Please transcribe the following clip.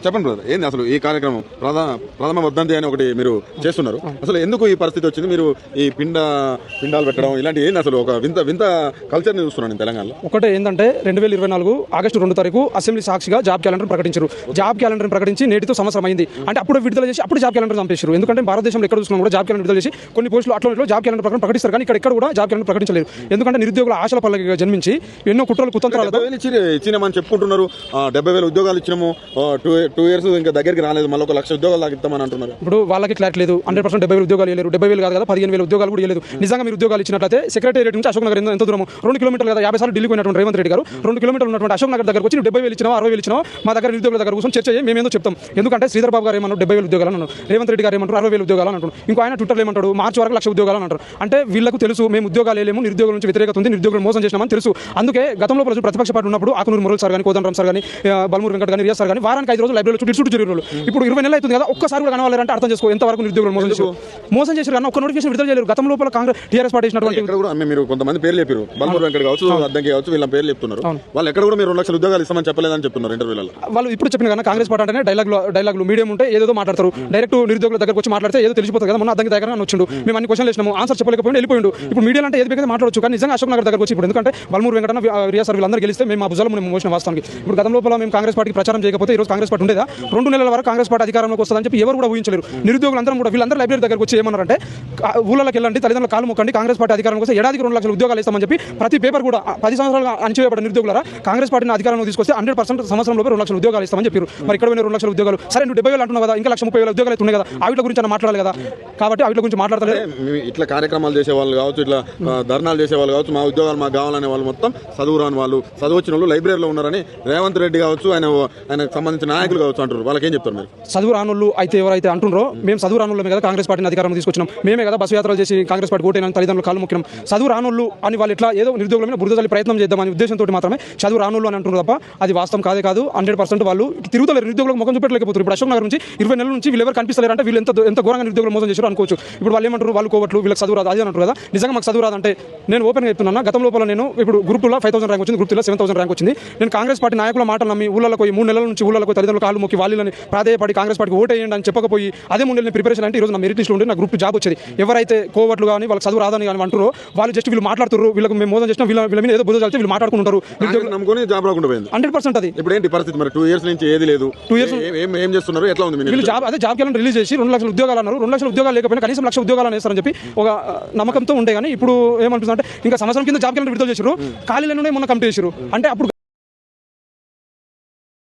చెప్పండి బ్రదర్, ఏంది అసలు ఈ కార్యక్రమం ప్రథమ వర్ధంతి అని ఒకటి మీరు చేస్తున్నారు. అసలు ఎందుకు ఈ పరిస్థితి వచ్చింది? మీరు ఈ పిండాలు పెట్టడం ఇలాంటి ఏంది అసలు ఒక వింత కల్చర్ని చూస్తున్నాను తెలంగాణలో. ఒకటే ఏంటంటే 2024 ఆగస్టు 2 తారీఖు అసెంబ్లీ సాక్షిగా జాబ్ క్యాలెండర్ ప్రకటించారు. జాబ్ క్యాలెండర్ ప్రకటించి నేటితో సంవత్సరం అయింది. అంటే అప్పుడు విడుదల చేసి అప్పుడు జాబ్ క్యాలెండర్ చంపేశారు. ఎందుకంటే భారతదేశంలో ఎక్కడ చూసినా కూడా జాబ్ క్యాలెండర్ విడుదల చేసి కొన్ని పోస్టులు అట్లా జాబ్ క్యాలెండర్ ప్రకటిస్తారు, కానీ ఇక్కడ కూడా జాబ్ క్యాలెండర్ ప్రకటించలేరు. ఎందుకంటే నిరుద్యోగుల ఆశల పల్లకిగా జన్మించి ఎన్నో కుట్రలు కుతంత్రాలతో ఇచ్చినామని చెప్పుకుంటున్నారు. 70,000 ఉద్యోగాలు ఇచ్చినాము, 2 years ఇంకా దగ్గరికి రాలేదు, మళ్ళీ 1,00,000 ఉద్యోగాలు దాగిస్తామని అంటున్నారు. ఇప్పుడు వాళ్ళకి క్లారిటీ లేదు. 100% 70,000 ఉద్యోగాలు ఇవ్వలేరు. 70,000 కాదు కదా, 15,000 ఉద్యోగాలు కూడా ఇవ్వలేదు. నిజంగా మీరు ఉద్యోగాలు ఇచ్చినట్లయితే సెక్రటేరియట్ నుంచి అశోక్ నగర్ ఎంత దూరం, 2 కిలోమీటర్లు కదా, 50 సార్లు ఢిల్లీకి పోయినటువంటి రేవంత్ రెడ్డి గారు 2 కిలోమీటర్లు ఉన్నటువంటి అశోక్ నగర్ దగ్గరకు వచ్చి 70,000 ఇచ్చినా 60,000 ఇచ్చినా మా దగ్గర నిరుద్యోగుల దగ్గర కూర్చొని చర్చ చేయి, మేమేందో చెప్తాం. ఎందుకంటే శ్రీధర్ బాబు గారు ఏమన్నారు 70,000 ఉద్యోగాలు అన్నారు, రేవంత్ రెడ్డి గారు ఏమంటారు 60,000 ఉద్యోగాలు అంటారు, ఇంకో ఆయన ట్విట్టర్లో ఏమంటాడు మార్చి వరకు 1,00,000 ఉద్యోగాలు అంటారు. అంటే వీళ్ళకు తెలుసు మేము ఉద్యోగాలు వేయలేము, నిరుద్యోగుల నుంచి వ్యతిరేకత ఉంది, నిరుద్యోగులు మోసం చేసినామని తెలుసు. అందుకే గతంలో ప్రతిపక్ష పార్టీ ఉన్నప్పుడు ఆకునూరు మురళి సార్ కానీ, కోదండరామ్ సార్ కానీ, బల్మూరు వెంకట్ కానీ, రియాజ్ సార్ కానీ వారానికి 5 రోజులు లైబ్రరీలో చుట్టూ తిరిగి ఇప్పుడు 20 నెలలు అవుతుంది కదా, ఒక్కసారి కూడా కనవాలంటే అర్థం చేసుకో ఎంతవరకు నిరుద్యోగులు మోసం చేశారు. కానీ ఒక్క నోటిఫికేషన్ విడుదల చేయలేరు. గతంలో కాంగ్రెస్ టీఆర్ఎస్ పార్టీ ఇచ్చినటువంటి మీరు కొంతమంది పేర్లు చెప్పారు, బల్మూరు వెంకట్ కావచ్చు, అద్దంకి కావచ్చు, వీళ్ళ పేర్లు చెప్తున్నారు. వాళ్ళు ఎక్కడ కూడా మీరు 2,00,000 ఉద్యోగాలు ఇస్తామని చెప్పలేదని చెప్తున్నారు ఇంటర్వ్యూలలో. వాళ్ళు ఇప్పుడు చెప్పిన కదా కాంగ్రెస్ పార్టీ అంటే డైలాగులు మీడియం ఉంటే ఏదో మాట్లాడతారు. డైరెక్ట్ నిరుద్యోగుల దగ్గరకు వచ్చి మాట్లాడితే ఏదో తెలిసిపోతుంది కదా. మొన్న అద్దంకి దగ్గర వచ్చిండు, మేము అన్ని క్వశ్చన్లు వేసినాము, ఆన్సర్ చెప్పలేకపోయింది, వెళ్ళిపోయిండు. ఇప్పుడు మీడియాలో అంటే ఏది పెద్ద మాట్లాడచ్చు, కానీ నిజంగా అశోక్ నగర్ దగ్గరకు వచ్చి ఇప్పుడు ఎందుకంటే బల్మూరు వెంకట రియాజ్ సార్ వీళ్ళందరూ గెలిస్తే మేము మా భుజాలు మేము మోసిన వాస్తవానికి. ఇప్పుడు గతం లోపల మేము కాంగ్రెస్ పార్టీకి ప్రచారం చేయకపోతే ఈ రోజు కాంగ్రెస్ పార్టీ ఉండేదా? 2 నెలల వరకు కాంగ్రెస్ పార్టీ అధికారంలోకి వస్తుందని చెప్పి ఎవరు కూడా ఊహించలేరు. నిరుద్యోగులందరం కూడా వీళ్ళందరూ లైబ్రరీ దగ్గరకు వచ్చి ఏమన్నారంటే ఊళ్ళకి వెళ్ళండి, తల్లిదండ్రుల కాలు మొక్కండి, కాంగ్రెస్ పార్టీ అధికారంలో వస్తే ఏడాదికి 2,00,000 ఉద్యోగాలు ఇస్తామని చెప్పి ప్రతి పేపర్ కూడా 10 సంవత్సరాలుగా అణచివేయబడ్డ నిరుద్యోగులారా కాంగ్రెస్ పార్టీని అధికారంలో తీసుకొస్తే 100% సంవత్సరంలో 2,00,000 ఉద్యోగాలు ఇస్తామని చెప్పారు. మరి ఇక్కడ 2,00,000 ఉద్యోగాలు సరే, నువ్వు 70,000 అంటున్నావు కదా, ఇంకా 1,30,000 ఉద్యోగాలు అవుతున్నాయి కదా, ఆవిడ గురించి అన్న మాట్లాడాలి కదా. కాబట్టి ఆవిడ గురించి మాట్లాడలేదు. ఇట్లా కార్యక్రమాలు చేసే వాళ్ళు కావచ్చు, ఇట్లా ధర్నాలు చేసే వాళ్ళు కావచ్చు, మా ఉద్యోగాలు మాకు కావాలనే వాళ్ళు మొత్తం చదువు రాని వాళ్ళు, చదువు వచ్చిన వాళ్ళు లైబ్రరీలో ఉన్నారని రేవంత్ రెడ్డి కావచ్చు, ఆయనకు సంబంధించిన నాయకులు కావచ్చు అంటారు. వాళ్ళకి ఏం చెప్తారు మీరు? చదువు రానుళ్ళు అయితే ఎవరైతే అంటున్నారో మేము చదువు రానుళ్ళమే కదా కాంగ్రెస్ పార్టీని అధికారం తీసుకొచ్చినాం, మేమే కదా బస్సు యాత్రలు చేసి కాంగ్రెస్ పార్టీ ఓటైనా తల్లిదండ్రులు కాలు మొక్కినాం. చదువు రానుళ్ళు అని వాళ్ళు ఇట్లా ఏదో నిరుద్యోగుల మీద బురద చల్లి ప్రయత్నం చేద్దామని ఉద్దేశంతో మాత్రమే చదువు రానుళ్ళు అని అంటున్నారు తప్ప అది వాస్తవం కాదు. 100% వాళ్ళు తిరుగుతలేరు, నిరుద్యోగులకు ముఖం చూపెట్టలేకపోతారు. ఇప్పుడు అశోక్ నగర్ నుంచి 20 నెలల నుంచి వీళ్ళు ఎవరు కనిపిస్తలేరు అంటే వీళ్ళు ఎంత ఘోరంగా నిరుద్యోగులు మోసం చేశారు అనుకోవచ్చు. ఇప్పుడు వాళ్ళు ఏమంటారు, వాళ్ళు కోవట్లు వీళ్ళకి చదువు రాదు అది అంటారు కదా. నిజంగా మాకు చదువు రాదంటే నేను ఓపెన్గా చెప్తున్నాను, గతం లోపల నేను ఇప్పుడు గ్రూప్ 2లో 5,000 ర్యాంక్ వచ్చింది, గ్రూప్ 3లో 7,000 ర్యాంక్ వచ్చింది. నేను కాంగ్రెస్ పార్టీ నాయకుల మాటలు నమ్మి ఊళ్ళలో 3 నెలల నుంచి ఊళ్ళలో తల్లిదండ్రులు కాలు మొక్కి వాళ్ళని ప్రాధేయపడి కాంగ్రెస్ పార్టీకి ఓటేయండి అని చెప్పకపోయి అదే 3 నెలల ప్రిపరేషన్ అంటే ఈ రోజు నా మెరిట్ లిస్ట్లో ఉండి నా గ్రూప్ జాబ్ వచ్చేది. ఎవరైతే కోవట్లు కానీ వాళ్ళకి చదువు రాదని కానీ అంటారో వాళ్ళు జస్ట్ వీళ్ళు మాట్లాడుతారు, వీళ్ళకి మేము మోసం చేసినా వీళ్ళ మీద ఏదో బుద్ధి చల్లితే వీళ్ళు మాట్లాడుకుంటారు. 100% ఇప్పుడు ఏంటి పరిస్థితి? మరి 2 years నుంచి ఏది లేదు, 2 years ఏం చేస్తున్నారు, ఎట్లా ఉంది? వీళ్ళు జాబ్ క్యాలెండర్ రిలీజ్ చేసి 2,00,000 ఉద్యోగాలు అన్నారు. 2,00,000 ఉద్యోగాలు లేకపోయినా కనీసం 1,00,000 ఉద్యోగాలు అనేస్తారని చెప్పి ఒక నమ్మకంతో ఉండే. కానీ ఇప్పుడు ఏమనిపిస్తుంది అంటే ఇంకా సంవత్సరం కింద జాబ్ క్యాలెండర్ విడుదల చేశారు, ఖాళీలను మొన్న కమిటీ చేశారు. అంటే అప్పుడు